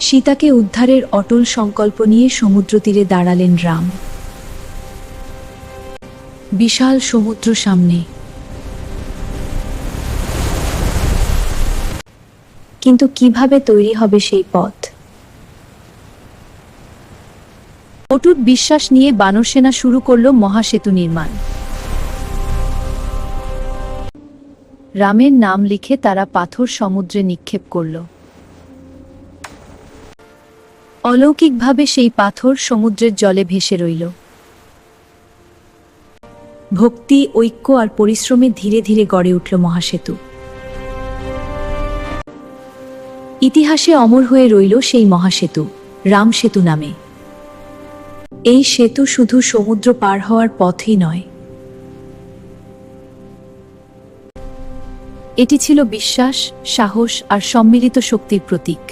সীতাকে উদ্ধারের অটল সংকল্প নিয়ে সমুদ্র তীরে দাঁড়ালেন রাম। বিশাল সমুদ্র সামনে, কিন্তু কিভাবে তৈরি হবে সেই পথ? অটুট বিশ্বাস নিয়ে বানরসেনা শুরু করল মহাসেতু নির্মাণ। রামের নাম লিখে তারা পাথর সমুদ্রে নিক্ষেপ করল। অলৌকিকভাবে সেই পাথর সমুদ্রের জলে ভেসে রইল। ভক্তি, ঐক্য আর পরিশ্রমে ধীরে ধীরে গড়ে উঠল মহাসেতু। ইতিহাসে অমর হয়ে রইল সেই মহাসেতু, রাম সেতু নামে। এই সেতু শুধু সমুদ্র পার হওয়ার পথই নয়, এটি ছিল বিশ্বাস, সাহস আর সম্মিলিত শক্তির প্রতীক।